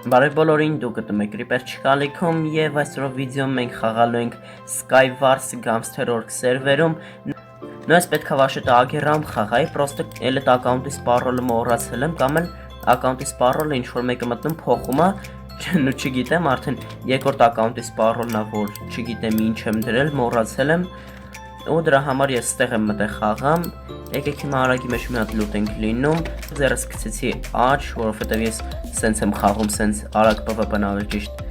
Բարև բոլորին, դուք գտնում եք Reaper չկալիքում եւ այսօրով վիդեոում մենք խաղալու ենք Skywars Gangster Org սերվերում։ Նույնպես պետք է վաշետը ագերամ խաղայի, պրոստը էլ այդ ակաունտի սպառոլը մոռացել եմ, կամ էլ ակաունտի սպառոլը ինչ որ մեկը մտնում փոխում է, նու չգիտեմ, արդեն երկրորդ ակաունտի սպառոլն է, որ չգիտեմ ինչ եմ դրել, մոռացել եմ։ Ու դրա համար ես ստեղ եմ մտել խաղամ։ Եկեք հիմա արագի մեջ մի հատ լուտ ենք լինում։ Ձերս գցեցի աճ, որովհետև ես սենց եմ խաղում, սենց արագ PvP-ն ավելի ճիշտ։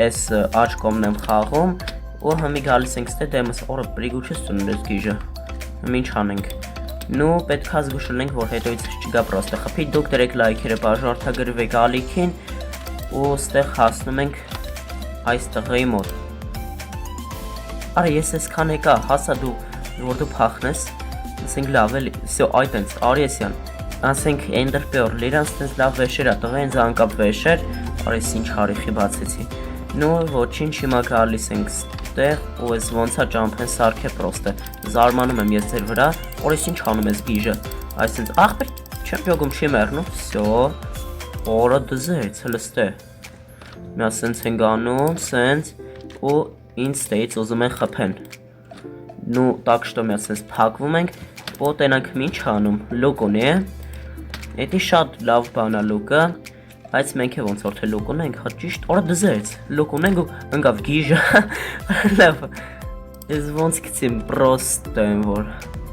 Այս աճ կոմն եմ խաղում ու հիմա գալիս ենք ստե դեմս օրը պրիգուչս ծնունդես գիժը։ Ինչ անենք։ Նու պետք է զգուշ լինենք, որ հետոից չգա պրոստը խփի։ Դուք դրեք լայքերը, բաժանորդագրվեք ալիքին ու ստեղ հասնում ենք այս տղայի մոտ։ Արա ես այսքան եկա, հասա դու, որ դու փախնես, ասենք լավ էլի, всё, այտենց, Արիեսյան, ասենք Ender Pearl, իրանց տենց լավ վեշեր ա, տղա ինձ անկապ վեշեր, արես ինչ հարիխի բացեցի, նու ոչինչ հիմա գալիս ենք ստեղ, ու ես ոնց ա ճամփեն սարք է պրոստը, զարմանում եմ ես ձեր վրա, օրես ինչ անում ես գիժը, այսենց, ախպեր, չեմ յոգում չի մերնում, всё, օրը դզեց, հլստե, նա սենց ենք անում, սենց, ու ինձ ստեից ուզում են խփեն, նու տակ շտո մի ասենց պակվում ենք, ու տենանք ինչ անում, լուկ ունի է, էտի շատ լավ բան է լուկը, բայց մենք է ոնց որ թե լուկ ունենք, հա ճիշտ օրը դզեց, լուկ ունենք ու ընկավ գիժը, լավ, ես ոնց գցիմ պրոստ եմ որ,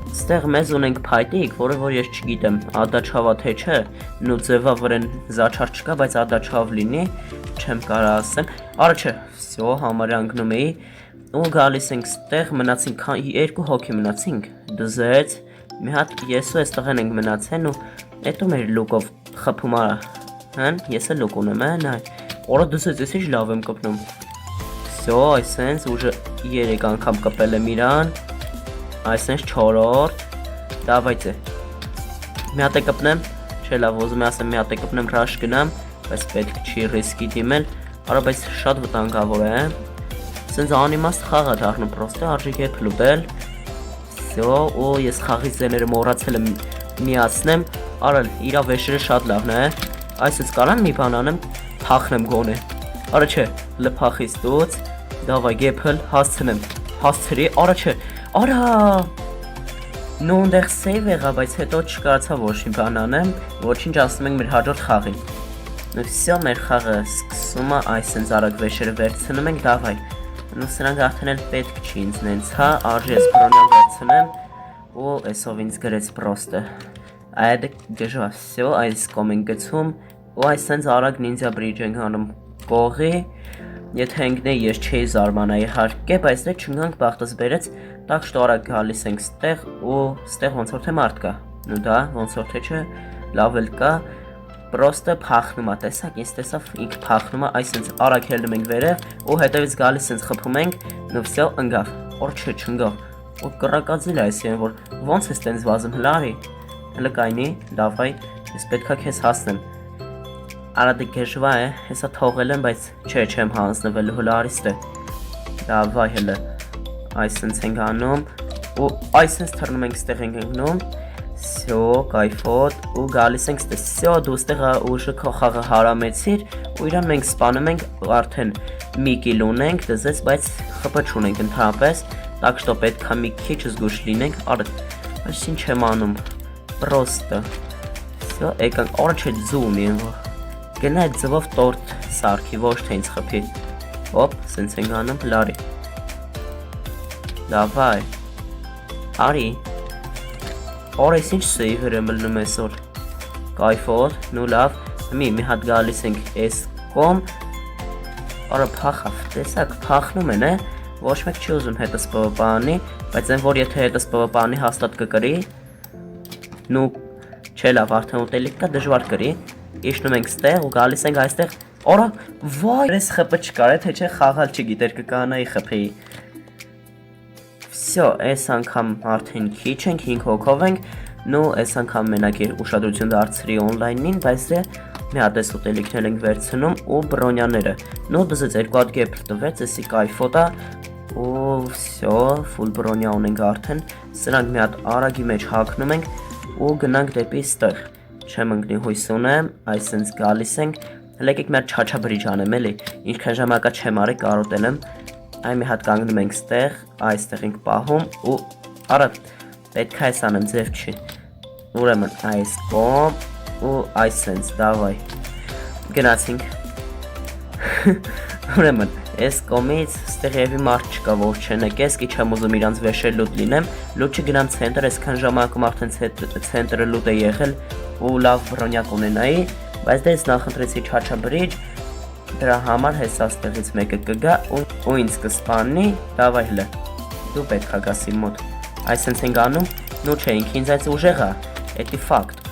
ստեղ մեզ ունենք փայտիկ, որը որ ես չգիտեմ, ադաչավա թե չէ, նու ձևա վրեն զաչար չկա, բայց ադաչավ լինի, չեմ կարա ասեմ, արա չէ, всё, համարյա ընկնում էի, ու գալիս ենք ստեղ, մնացինք, երկու հոգի մնացինք, դզեց, մի հատ ես ու այս տղեն ենք մնացեն ու էտո մեր լուկով խփում արա, հեն, ես է լուկ ունեմ, նայ, օրը դզեց, ես ինչ լավ եմ կպնում, всё, այսենց, ուժը 3 անգամ կպել եմ իրան, այսենց 4-րդ, դավայցե, մի հատ է կպնեմ, չէ լավ, ոզում է ասեմ մի հատ է կպնեմ ռաշ գնամ, բայց պետք չի ռիսկի դիմել, արա բայց շատ վտանգավոր է, սենց անիմաստ խաղ է դառնում պրոստը, արժեք է փլուտել, всё, ու ես խաղի զեները մոռացել եմ միացնեմ, արա իրա վեշերը շատ լավն է, այսպես կարամ մի բան անեմ, փախնեմ գոնե, արա չէ, լփախից դուց, դավայ գեփլ, հասցնեմ, հասցրի, արա չէ, արա, նու ընդեղ սեյվ եղա, բայց հետո չկարացա ոչ մի բան անեմ, ոչինչ ասում ենք մեր հաջորդ խաղին, նու всё մեր խաղը սկսում է, այսենց արագ վեշերը վերցնում ենք, դավայ, նու սրանք արդեն էլ պետք չի ինձ նենց, հա, արժի ես բրոնյան վերցնեմ, ու այսով ինձ գրեց պրոստը, այդ գժվա, всё, այս կոմ ենք գցում, ու այսենց արագ նինձա բրիջ ենք անում կողի, եթե ընկնե ես չէի զարմանա իհարկե, բայց դե չնգանք բախտս բերեց, տակ շտո արագ գալիս ենք ստեղ ու ստեղ ոնց որ թե մարդ կա, նու դա ոնց որ թե չէ, լավ էլ կա, պրոստը փախնում է, տեսակ, ինձ տեսավ ինքը փախնում է, այսենց արագ հելնում ենք վերև ու հետևից գալիս սենց խփում ենք, նու всё ընկավ, օր չէ չընկավ, ու կռակածիլ է այսին, որ ոնց ես տենց վազում հլարի, հլը կայնի, դավայ, ես պետքա քեզ հասնեմ, արա դե գեժվա է, հեսա թողել եմ, բայց չէ չեմ հանձնվել հլարիստ է, դավայ հլը, այսենց ենք անում, ու այսենց թռնում ենք ստեղ ենք ընկնում, всё, կայֆոտ, ու գալիս ենք ստեղ, всё, դու ստեղ ուժը քո խաղը հարամեցիր, ու իրան մենք սպանում ենք, արդեն մի կիլ ունենք, դզեց, բայց խփը չունենք ընդհանրապես, տակ շտո պետք է մի քիչ զգուշ լինենք, արա, այս ինչ եմ անում, պրոստը, всё, եկանք, արա չէ ձում եմ, գնա այդ ձվով տորտ սարքի, ոչ թե ինձ խփի, հոպ, սենց ենք անում, լարի, դավայ, արի, օրես ինչ սեյվեր եմ լնում այսօր, կայֆոտ, նու լավ, մի հատ գալիս ենք այս կոմ, արա փախավ, տեսակ, փախնում են է, ոչ մեկ չի ուզում հետս պվպանի, բայց են որ եթե հետս պվպանի հաստատ կկրի, նու չէ լավ, արդեն ուտելիք կա դժվար կրի, իշնում ենք ստեղ ու գալիս ենք այստեղ, արա, վայ, ես խպը չկար է, թե չէ խաղալ չգիտեր կկանայի խպեի, всё, այս անգամ արդեն քիչ ենք, 5 հոգով ենք, նու այս անգամ մենակ ուշադրություն դարձրի օնլայնին, բայց դե մի հատ էս ուտելիքներ ենք վերցնում ու բրոնյաները, նու դզեց 2 հատ գեփր տվեց, էսի կայֆոտա, ու всё, ֆուլ բրոնյա ունենք արդեն, սրանք մի հատ արագի մեջ հագնում ենք ու գնանք դեպի ստեղ, չեմ ընկնի հույս ունեմ, այսենց գալիս ենք, Եկեք մեր չաչաբրիջ անեմ էլի, ինչքան ժամանակա չեմ արի կարոտել եմ, այ մի հատ կանգնում ենք ստեղ, այստեղ ենք պահում ու արա պետք է այս անեմ ձև չի, ուրեմն այս կոմ ու այս սենց, դավայ, գնացինք, ուրեմն այս կոմից ստեղ եվի մարդ չկա որ չենեք ես, կի չեմ ուզում իրանց վեշել լուտ լինեմ, լուտ չգնամ ցենտր, այսքան ժամանակում արդեն ցենտրը լուտ է եղել ու լավ բրոնյակ ունենայի, բայց դե ես նախընտրեցի չաչաբրիջ, դրա համար հեսա ստեղից մեկը կգա ու ինձ կսպանի, դավայ հլը, դու պետք է գաս իմ մոտ, այսենց ենք անում, նու չէ ինք ինձ այս ուժեղ է, էտի ֆակտ,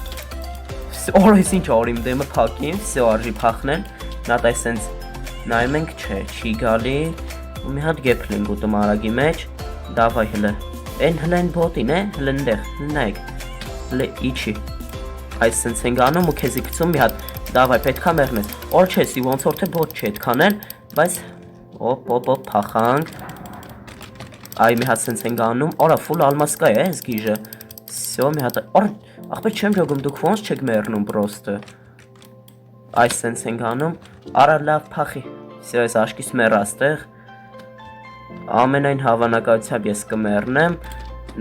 օր ես ինչ արիմ դեմը փակիմ, սյո արժի փախնել, նատ այսենց նայում ենք չէ, չի գալի, ու մի հատ գեփլ ենք ուտում արագի մեջ, դավայ հլը, են հլը են բոտին է, հլը ընդեղ, նայեք, հլը իչի, այսենց ենք անում ու քեզի գցում մի հատ, դավայ պետքա մեղնես, օր չեսի ոնց որ թե բոտ չի էդ կանել, բայց օպ փախանք, այ մի հատ սենց ենք անում, արա ֆուլ ալմասկա է այս գիժը, սյո մի հատ, աղբեր չեմ ջոգում դուք ոնց չեք մերնում պրոստը, այս սենց ենք անում, արա լավ փախի, սյո ես աշկիս մեռ աստեղ, ամենայն հավանականությամբ ես կմեռնեմ,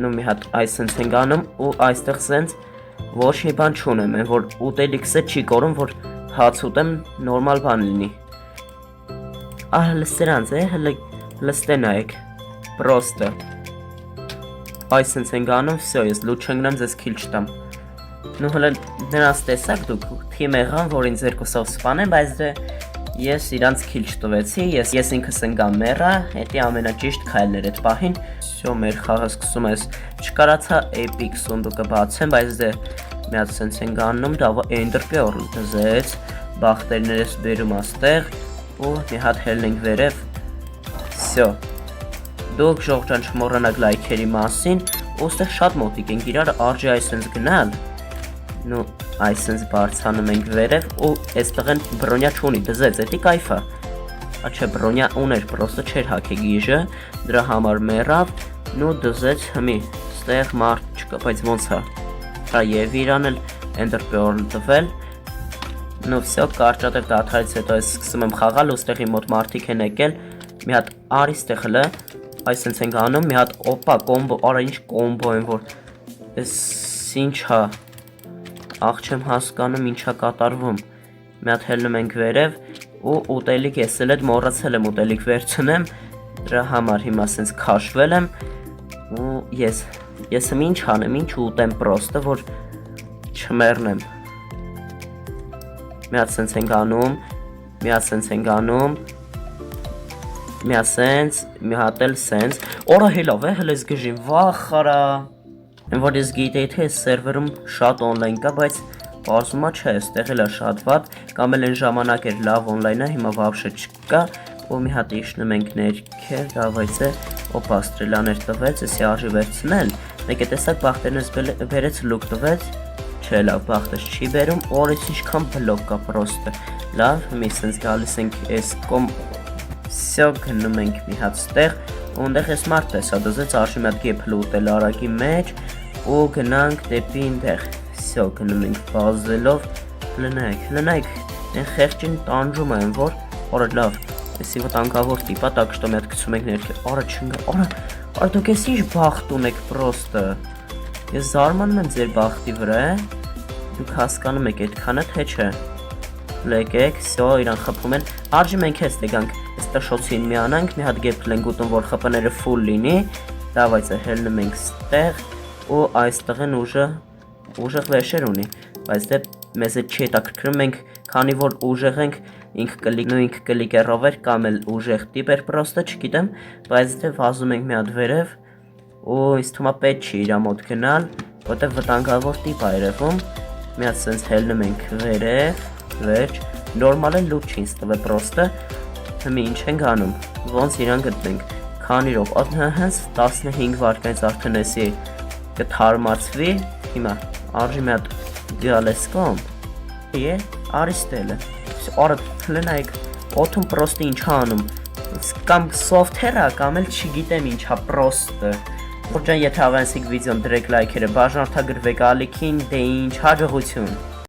նու մի հատ այս սենց ենք անում ու այստեղ սենց ոչ մի բան չունեմ, որ ուտելիքսը չի կորում, որ հաց ուտեմ նորմալ բան լինի, հլը սրանց է, հլը ստե նայեք, պրոստը, այս սենց ենք անում, վսյո ես լուտ չնգնեմ ձեզ քիլ չտամ, նու հլը նրանց տեսակ դուք թիմ եղան, որ ինձ երկուսով սպանեմ, բայց դե ես իրանց քիլ չտվեցի, ես ինքս ընգամ մեռա, հետի ամենաճիշտ քայլներ էդ պահին, վսյո մեր խաղը սկսում ես, չկարացա էպիկ սունդուկը բացեմ, բայց դե մի հատ սենց ենք անում, դավա էնդրպյոր դզեց, բախտերներս բերում աստեղ, ու մի հատ հելն ենք վերև, վսյո, դուք ժողջան չմոռանաք լայքերի մասին, ու ստեղ շատ մոտիկ ենք իրար արջի այսենց գնալ, նու այսենց բարձանում ենք վերև ու այստեղ են բրոնյա չունի դզեց, էտի կայֆա, աչե բրոնյա ուներ, պրոստը չեր հաքի գիժը, դրա համար մեռավ, նու դզեց հմի, ստեղ մարդ չկա, բայց ոնց հա, հա և իրան էլ էնդրպյորն տվել, նու վսյո կարճատև դաթարից հետո ես սկսում եմ խաղալ ու ստեղի մոտ մարդիկ են եկել, մի հատ արի ստեղ հլը, այսենց ենք անում, մի հատ օպա կոմբո, արա ինչ կոմբո են որ, ես ինչ հա, աղ չեմ հասկանում ինչա կատարվում, մի հատ հելնում ենք վերև ու ուտելիք ես էլ էդ մոռացել եմ ուտելիք վերցնեմ, դրա համար հիմա սենց քաշվել եմ ու ես ինչ անեմ, ինչ ուտեմ պրոստը, որ չմեռնեմ, մի հատ սենց ենք անում, մի հատ սենց ենք անում, մի հատ սենց, մի հատ էլ սենց, օրա հելավ է, հել ես գժին, վախ խարա, որ ես գիտեի թե ես սերվերում շատ օնլայն կա, բայց պարզումա չէ, ստեղ էլ է շատ վատ, կամ էլ են ժամանակ էր լավ օնլայնը, հիմա վաբշե չկա, ու մի հատ իշնում ենք ներքև, դավայց է, օպա ստրելաներ տվեց, եսի արժի վերցնել, մեկ է տեսակ բախտերնես բերեց լուկ տվեց, չէ լավ բախտես չի բերում, օրից ինչքան բլոկ կա պրոստը, լավ, մի սենց գալիս ենք ես կոմ, սյո գնում ենք մի հատ ստեղ, ու ընդեղ ես մարդ տեսա դզեց արժի մի հատ գեփլ ուտել արագի մեջ, ու գնանք դեպի ինտեղ, սյո գնում ենք բազելով, լնայք, են խեղճին տանջում են, որ, օրը լավ, եսի վտանգավոր տիպա, տակ շտո մի հատ գցում ենք ներքև, օրը չնգա, օրը դուք ես ինչ բախտ ունեք պրոստը, ես զարմանում եմ ձեր բախտի վրա է, դուք հասկանում եք այդքանը թե չէ, լեկեք, սյո իրան խպում են, արժի մենք ես տեգանք, Այստեղ շոցին միանանք, մի հատ գեփլ ենք ուտում, որ խպները ֆուլ լինի, դավայց է հելնում ենք ստեղ, ու այստեղ են ուժեղ վեշեր ունի, բայց դե մեզ է չի հետաքրքրում մենք, քանի որ ուժեղ ենք, ինք կլիկերով էր, կամ էլ ուժեղ տիպ էր պրոստը, չգիտեմ, բայց դե վազում ենք մի հատ վերև, ու ինձ թվում է պետք չի իրա մոտ գնալ, որտեղ վտանգավոր տիպ է երևում, մի հատ սենց հելնում ենք վերև, վերջ, նորմալ է լուտ չի ինձ տվել պրոստը, Հիմի ինչ ենք անում, ոնց իրան գտնենք, քանիրով, հենց 15 վարկանից արդեն եսի կթարմացվի, հիմա արժի մի հատ գալ ես կոմ, արիստելը, արը լնայք, օթում պրոստը ինչ անում, կամ սովթերա, կամ էլ չգիտեմ ինչա պրոստը, որ ջան եթե ավենսիկ վիդեոն դրեք լայքերը, բաժանորդագրվեք ալիքին, դե ինչ հաջողություն։